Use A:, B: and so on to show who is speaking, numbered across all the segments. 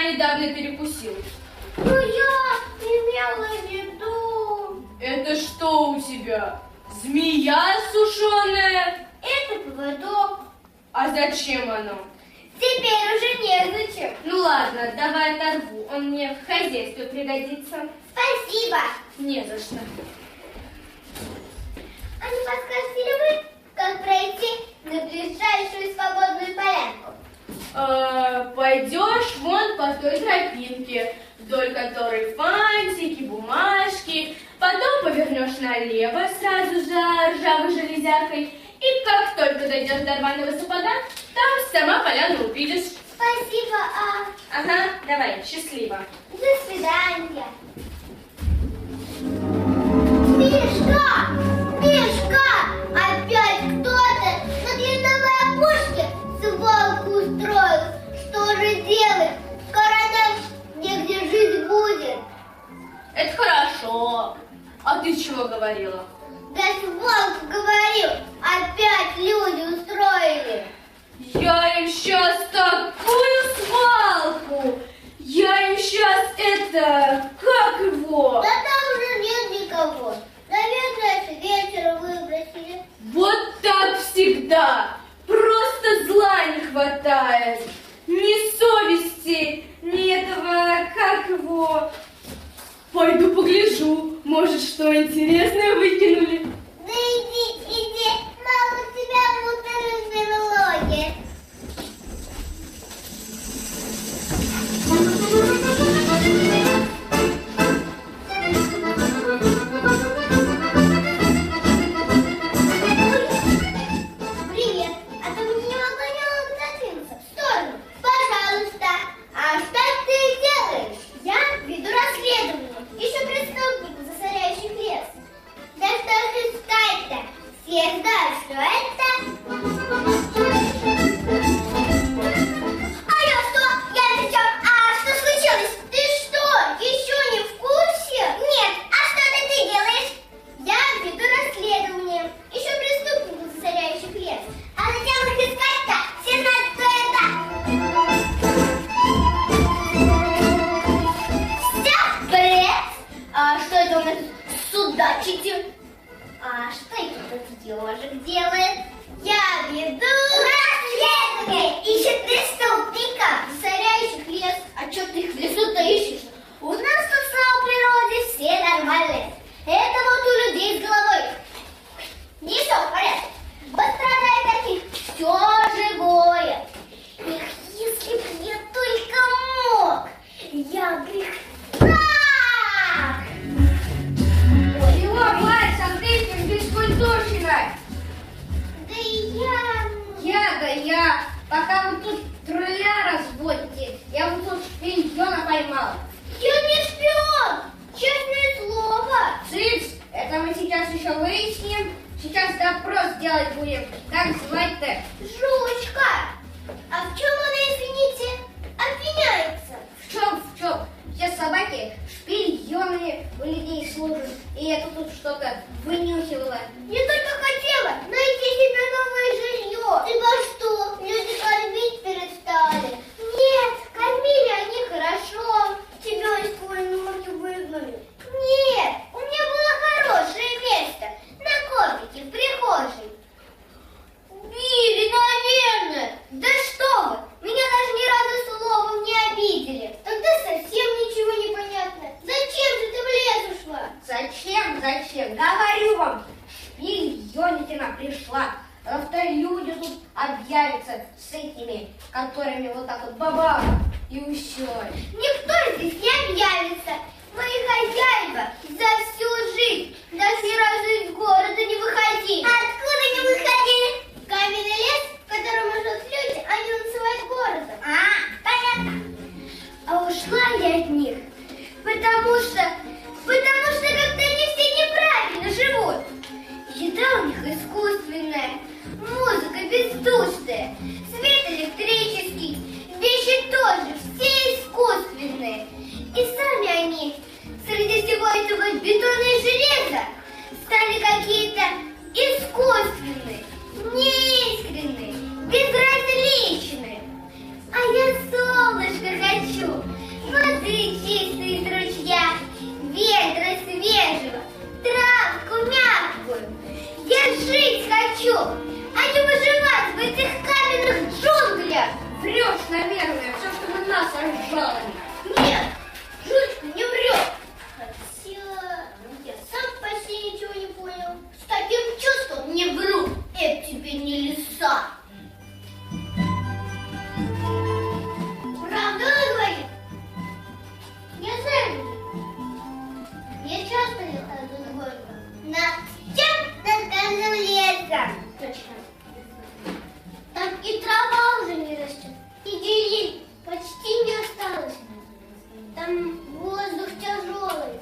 A: я недавно перекусил.
B: Ну я имела в виду...
A: Это что у тебя? Змея сушеная?
B: Это поводок.
A: А зачем оно?
B: Теперь уже незачем.
A: Ну ладно, давай оторву. Он мне в хозяйстве пригодится.
B: Спасибо.
A: Не за что.
B: А не подскажете ли вы, как пройти на ближайшую свободную полянку?
A: Пойдешь вон по той тропинке, вдоль которой фантики, бумажки. Потом повернешь налево сразу за ржавой железякой. И как только дойдешь до рваного сапога, там сама поляну увидишь.
B: Спасибо,
A: Ага, давай, счастливо.
B: До свидания. Мишка! Мишка! Опять кто-то на длинной опушке свалку устроил. Что же делать? Скоро нам негде жить будет.
A: Это хорошо. А ты чего говорила?
B: Да свалку говорил, опять люди устроили.
A: Я им сейчас такую свалку! Я им сейчас как его?
B: Да там уже нет никого. Наверное, с вечера выбросили.
A: Вот так всегда. Просто зла не хватает. Ни совести, ни этого, как его. Пойду погляжу, может, что интересное выкинули.
B: Да иди, мама тебя будто развела. Привет, а ты мне не могла отодвинуться в сторону? Пожалуйста. А что ты делаешь? Я веду расследование. Ищу преступников, засоряющих лес. Да что же искать-то? Все знают, что это... Алло, что? Я причем? А что случилось? Ты что, еще не в курсе? Нет, а что ты делаешь? Я веду расследование. Ищу преступников, засоряющих лес. А зачем их искать-то? Все знают, кто это. Все, бред. А что это у нас судачите? А что это тут ежик делает? Я веду расследование. Ищет преступников, засоряющих лес. А что ты их в лесу-то ищешь? У нас тут, слава природе, все нормальные. Это вот у людей с головой не все в порядке. Пострадает от них все живое. Эх, если б я только мог, я бы их так!
A: Чего, Вася, ты этим бескультурщина?
B: Да
A: Я. Пока вы тут тролля разводите, я вот тут шпиона поймал.
B: я не шпион! Честное слово!
A: Цыц, это мы сейчас еще выясним. Сейчас допрос делать будем. Как звать-то?
B: Жучка! А в чем она, извините, обвиняется?
A: В чем? Все собаки шпионы у людей служат. И это тут что-то вынюхивала.
B: Я только хотела найти себе новое жилье. Ты во что, люди кормить перестали? Нет, кормили они хорошо. Тебя из твоей норки выгнали. Нет, у меня было хорошее место. На коврике в прихожей. Били, наверное. Да что вы, меня даже ни разу словом не обидели. Тогда совсем ничего не понятно. Зачем же ты в лес ушла?
A: Зачем? Говорю вам, шпионитина пришла. Завтра люди тут объявятся с этими, которыми вот так вот баба и все.
B: Никто здесь не объявится. Мои хозяева за всю жизнь даже ни разу из города не выходили. Откуда не выходили? Каменный лес, в котором живут люди, они называют городом. Понятно. А ушла я от них, потому что как-то они все неправильно живут. Еда у них искусственная, музыка бездушная, свет электрический, вещи тоже все искусственные. И сами они среди всего этого бетона и железа стали какие-то искусственные.
C: наверное, все, чтобы нас разжаловали.
B: Нет, жучка не врет. Хотя я сам почти ничего не понял. С таким чувством не вру. Это тебе не лиса. Правда он говорит? Я знаю. Я часто ехала в город. На скальном лесом. Точно. Там и трава уже не растет, и деревьев почти не осталось. Там воздух тяжелый,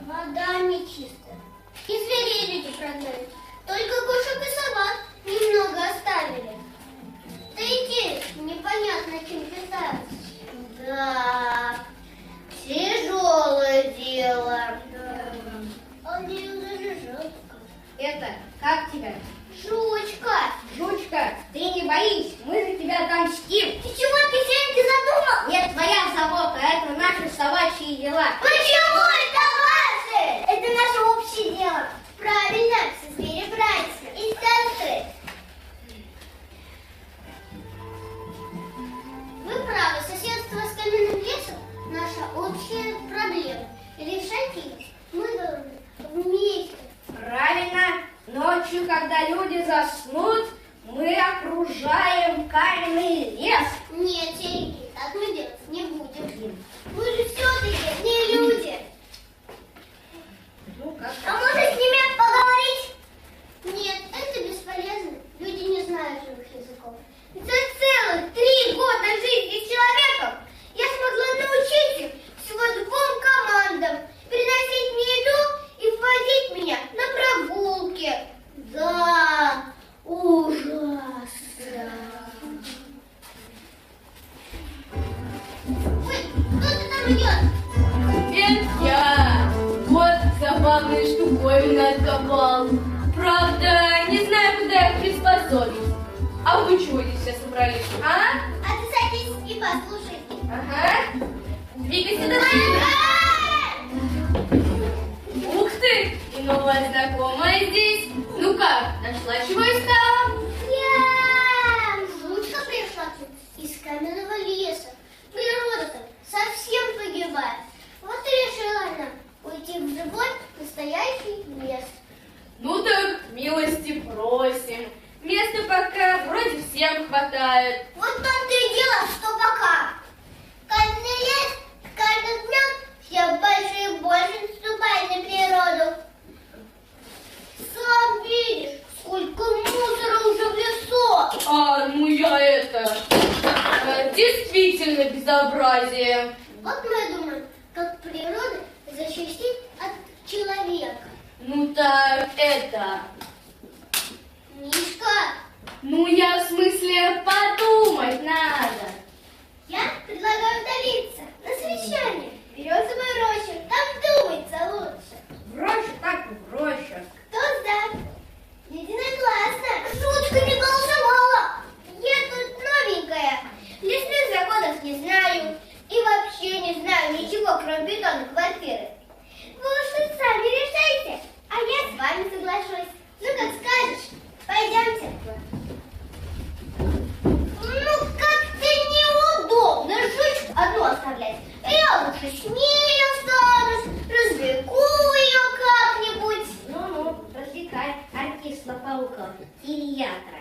B: вода нечистая. И зверей люди продают. Только кошек и собак немного оставили. Да и те непонятно чем питаются. Да, тяжелое дело. Он не даже жалко.
C: Это, как тебя?
B: Жучка.
C: Жучка, ты не боись, мы за тебя отомстим.
B: Ты чего, песенки задумал?
C: Нет, твоя забота, это наши собачьи дела.
B: Почему это ваше? Это наше общее дело. Правильно, все звери братья и сестры. Вы правы, соседство с каменным лесом – наша общая проблема. Решать ее мы должны вместе.
C: Правильно, ночью, когда люди заснут, мы окружаем каменный лес.
B: Нет, Сергей, так мы делать не будем. Мы же все-таки не люди.
C: Ну, как?
B: А может с ними поговорить? Нет, это бесполезно. Люди не знают живых языков. За целых 3 года жизни с человеком я смогла научить их всего 2 командам. Приносить мне еду и вводить меня на прогулки. Да, ужасно. Ой, кто-то там идет.
A: Это я. Вот забавные штуковины откопал. Правда, не знаю, куда их приспособить. А вы чего здесь все собрались, а?
B: А ты садись и послушай.
A: Ага. Двигайся дальше. Ух ты! И новая знакомая здесь. Ну как, нашла чего искала?
B: Я жутко пришла тут из каменного леса. Природа там совсем погибает. Вот и решила она уйти в живой настоящий лес.
A: Ну так, милости просим. Места пока вроде всем хватает.
B: Вот там-то и дело, что пока. Каждый лес, каждым днем все больше и больше наступает на природу. Сам видишь, сколько мусора уже в лесу.
A: А, ну я это... действительно безобразие.
B: Вот мы думаем, как природа защитить от человека.
A: Ну так, это...
B: Мишка,
A: Ну я в смысле подумать надо.
B: я предлагаю удалиться на совещание. Березовая роща, там думается лучше.
C: В рощу, так в рощу.
B: Кто за? Единогласно. Жучка не голосовала. Я тут новенькая. Лесных законов не знаю. И вообще не знаю ничего, кроме бетонной квартиры. Вы уж тут сами решайте, а я с вами соглашусь. Ну, как скажешь. Пойдемте. Ну, как-то неудобно жучку одну оставлять. Я лучше с ней останусь, развлеку ее как-нибудь.
C: Ну-ну, развлекай артист-лопоухов, Ильятра.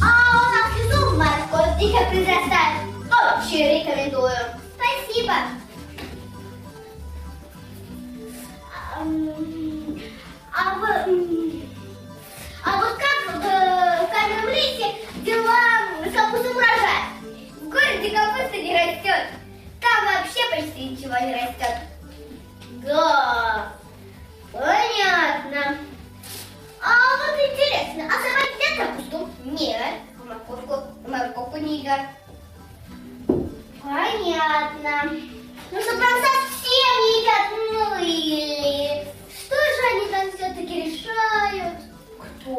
B: А у нас внизу морковь дико произрастает. Очень рекомендую. Спасибо. А вот как в каменном лесе дела с капустным урожаем? В городе капуста не растет. Там вообще почти ничего не растет. Да, понятно. А вот интересно, а собаки едят капусту? Нет. А морковку не едят. Понятно. Ну что прям совсем не едят, ну или... Что же они там все-таки решают? Кто?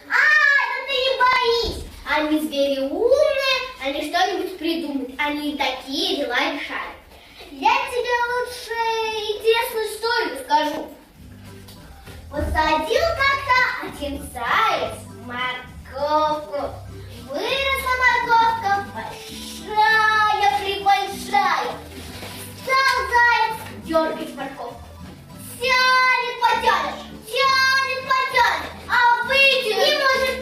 B: Ну ты не боись. Они звери умные, они что-нибудь придумают. Они такие дела решают. Я тебе лучше интересную историю скажу. Посади Ходил как-то один заяц в морковку. Выросла морковка большая-пребольшая. Стал заяц дергать морковку. Тянет, потянет, а выйти не может.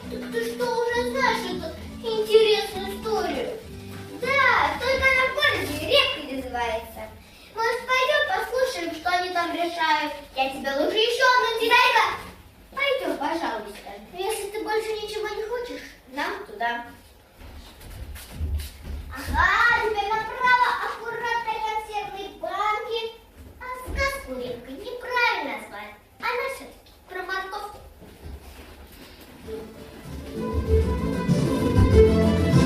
B: Так ты что, уже знаешь эту интересную историю? Да, только она в городе рекой называется. Может, пойдем послушаем, что они там решают? Я тебе лучше еще одну деревья. Пойдем, пожалуйста. Если ты больше ничего не хочешь, нам туда. Ага, теперь направо, аккуратно консервные банки. А сказку репкой неправильно назвали. Она все-таки про морковку.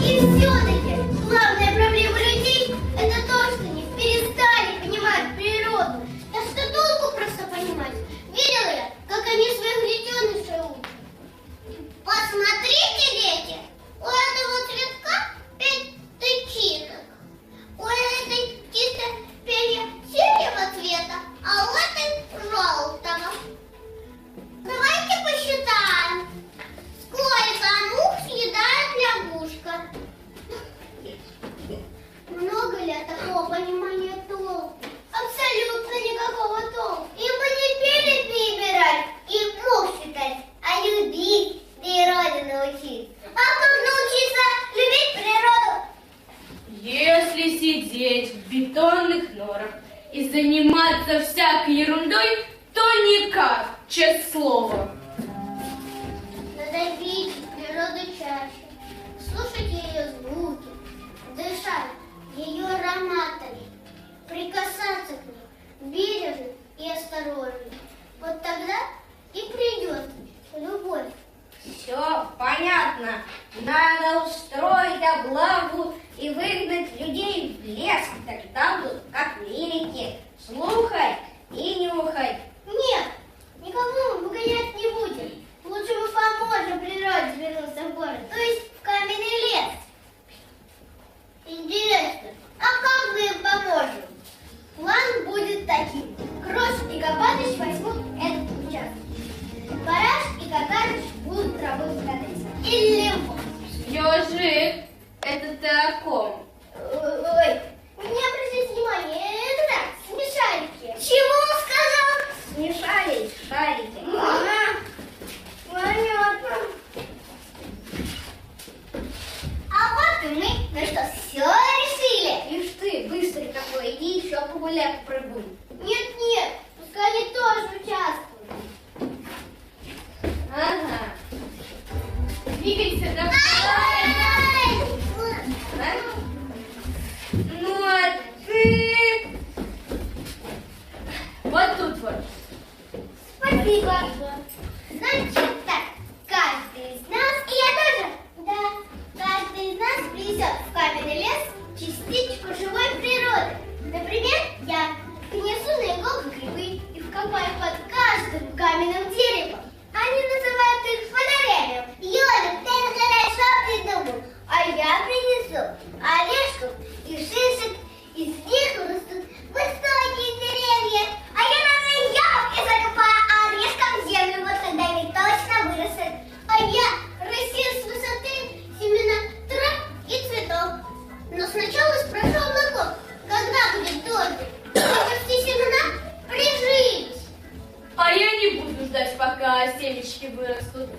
B: И все-таки главная проблема людей — это то, что они перестали понимать природу. Да что толку просто понимать? Видела я, как они своих детенышей учат. Посмотрите, дети, у этого цветка 5 тычинок. У этой птицы перья синего цвета, а у этой желтого. Давайте посчитаем, сколько мух съедает лягушка. Много ли от такого понимания толку? Абсолютно никакого толку. Им бы не перебирать и мух считать, а любить природу научиться. А как научиться любить природу?
A: Если сидеть в бетонных норах и заниматься всякой ерундой, то никак, честное слово.
B: Надо видеть природу чаще, слушать ее звуки, дышать ее ароматами, прикасаться к ней бережно и осторожно. Вот тогда и придет любовь.
C: Все понятно. Надо устроить облаву и выгнать людей в лес. Тогда будут как в Америке. Слухать и нюхать.
B: Нет, никого мы выгонять не будем. Лучше мы поможем природе вернуться в город, то есть в каменный лес. Интересно, а как мы им поможем? План будет таким. Крош и Копатыч возьмут этот участок. Бараш и Катарыч будут работать катать. И Лимон.
A: Ежик, это ты о ком?
B: Ой, не обращайте внимания, это так, смешарики. Чего он сказал?
C: Смешались шарики.
B: Понятно. А вот и мы, ну что, все решили?
C: Ишь ты, быстрый какой, иди еще погуляй, прыгуй.
B: Нет, пускай они тоже участвуют.
A: Ага. Двигайся, давай.
B: Ай!
A: Ну, а ты... Вот тут вот.
B: Спасибо. Значит так, каждый из нас, и я тоже, да, каждый из нас принесет в каменный лес частичку живой природы. Например, я принесу на иголку грибы и вкопаю под каждым каменным деревом. Они называют их фонарями. Ёлик, ты угадай, что придумал? А я принесу орешков и шишек. Из них растут высокие деревья. А я на яблоки закопаю, а орешком в землю. Вот тогда они точно вырастут. А я рассею с высоты семена трав и цветов. Но сначала спрошу облаков, когда будет дождь. Чтобы все семена прижились.
A: А я не буду ждать, пока семечки вырастут.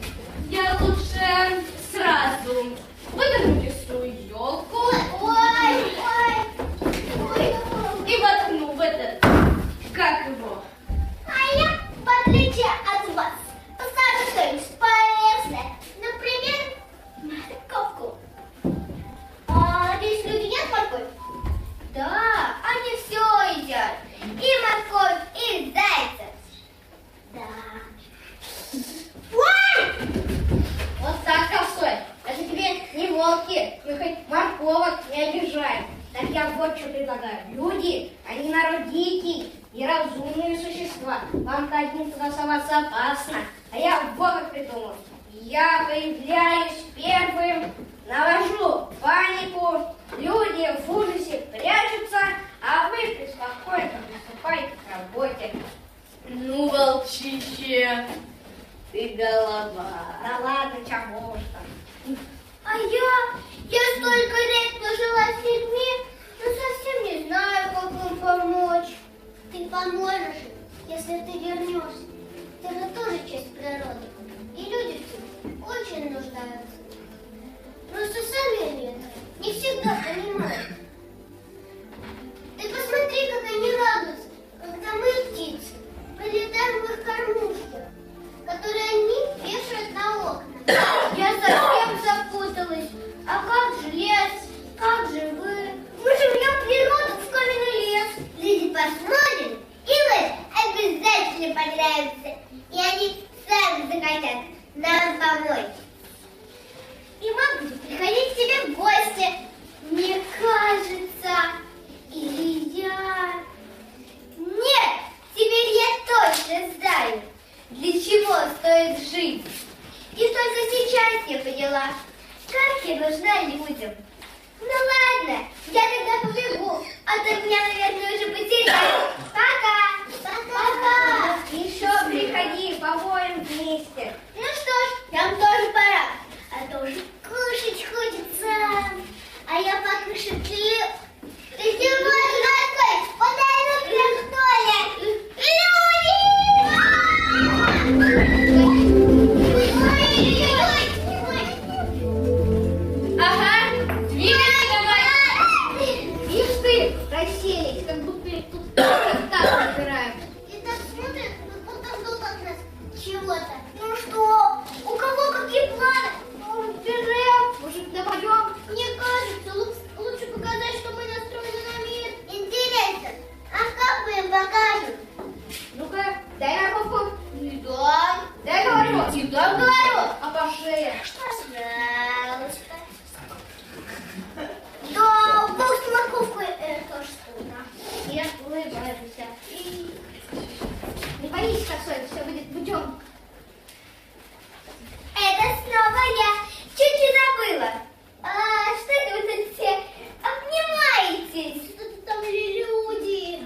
A: Я лучше сразу выдерну лесу елку
B: Ой.
A: и воткну в этот, как его.
B: А я, в отличие от вас, посажу что-нибудь полезное. Например, морковку. А здесь люди едят морковь? Да, они все едят. И морковь, и зайцев. Да. Ой!
C: Вот так, косой. Это тебе не волки. Мы хоть морковок не обижаем. Так я вот что предлагаю. Люди, они народ дикий и разумные существа. Вам-то одним туда соваться опасно. А я вот как придумал. Я появляюсь первым, навожу панику, люди в ужасе прячутся, а вы преспокойно приступайте к работе.
A: Ну, волчище, ты голова.
C: Да ладно, чего уж там.
B: А я столько лет пожила с людьми, но совсем не знаю, как им помочь. Ты поможешь им, если ты вернешься. Ты же тоже часть природы. И люди в тебе очень нуждаются. Просто сами они это не всегда понимают. Ты посмотри, как они радуются, когда мы, птицы, прилетаем в их кормушки, которые они вешают на окна. Я совсем запуталась. А как же лес? Как же вы? Мы живем природу в каменный лес. Люди посмотрят, и вот обязательно понравится. И они сами захотят нам помочь. И мы будем приходить к тебе в гости. Мне кажется, или я... Нет, теперь я точно знаю, для чего стоит жить. И только сейчас я поняла, как я нужна людям. Ну ладно, я тогда побегу, а то меня, наверное, уже потеряли. Пока! Пока!
C: Еще приходи, побоем вместе.
B: Ну что ж, нам тоже пора, а то уже кушать хочется. А я покушать люблю. Ты сегодня такой подарок, что ли?
A: Ага, двигайся давай.
C: Ишь ты, расселись, как будто тут так собираем.
B: И так смотрят, как будто ждут от нас чего-то. Ну что, у кого какие планы? Ну, берем.
C: Может, нападем?
B: Мне кажется, лучше показать, что мы настроены на мир. Интересно, а как мы им покажем?
C: Ну-ка, дай морковку.
B: Да.
C: Дай говорю.
B: Да, говорю.
C: А по шее?
B: Пожалуйста. Да, бог с морковкой тоже трудно.
C: Нет, улыбайся. Не боись, косой, все будет путем.
B: Это снова я. Чуть-чуть забыла. Что это вы тут все обнимаетесь? Что-то там люди.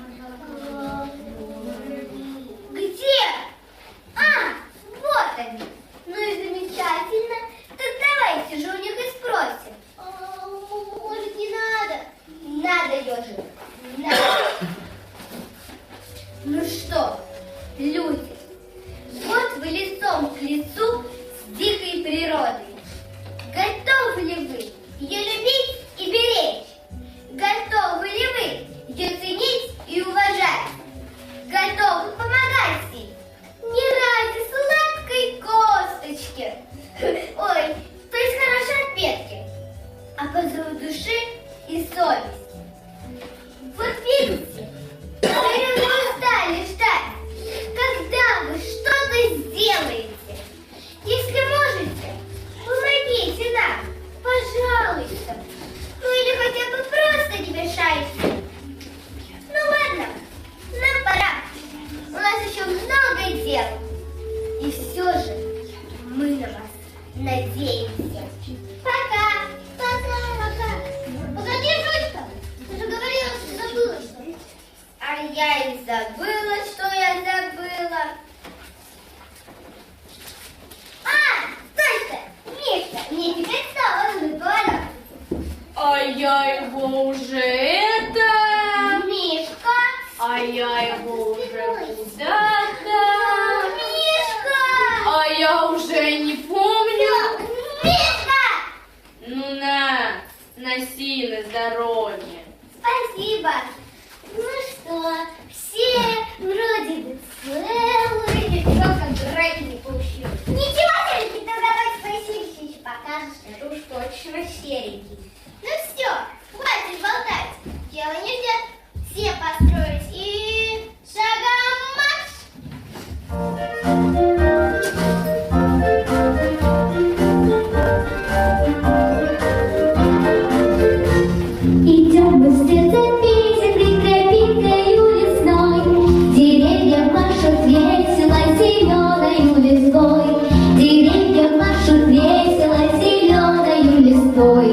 B: Где? Вот они. Ну и замечательно. Так давайте же у них и спросим. Может, не надо? Надо, ежик. Надо. Ну что, люди, вот вы лицом к лицу с дикой природой. Готовы ли вы ее любить и беречь? Готовы ли вы ее ценить и уважать? Готовы помогать ей? Не ради сладкой косточки, ой, то есть хорошей отпетки, а по зову души и совести. Вот видите, вы не устали ждать, когда вы что-то сделаете. Если можете, помогите нам, пожалуйста. Ну или хотя бы просто не мешайте. Ну ладно, нам пора. У нас еще много дел. И все же мы на вас надеемся. Пока. Пока. Погоди, Жучка. Ты же говорила, что забыла что-то. А я и забыла, что я забыла. Точно! Мишка, мне теперь стало нужно поворот.
A: А я его уже
B: Мишка!
A: А я его уже куда-то.
B: Мишка!
A: А я уже не помню.
B: Мишка!
A: Ну носи на здоровье.
B: Спасибо. Ну что, все вроде бы целые.
C: Только драки не получилось.
B: Ничего, Серенький, тогда давай свои силища еще покажешь.
C: Это уж точно серенький.
B: Ну все, хватит болтать. Дело не ждет. Все построились и шагом марш!
D: Идем мы вслед за песенкой тропинкою лесной, деревья машут весело зеленою листвой, деревья машут весело зеленою листвой.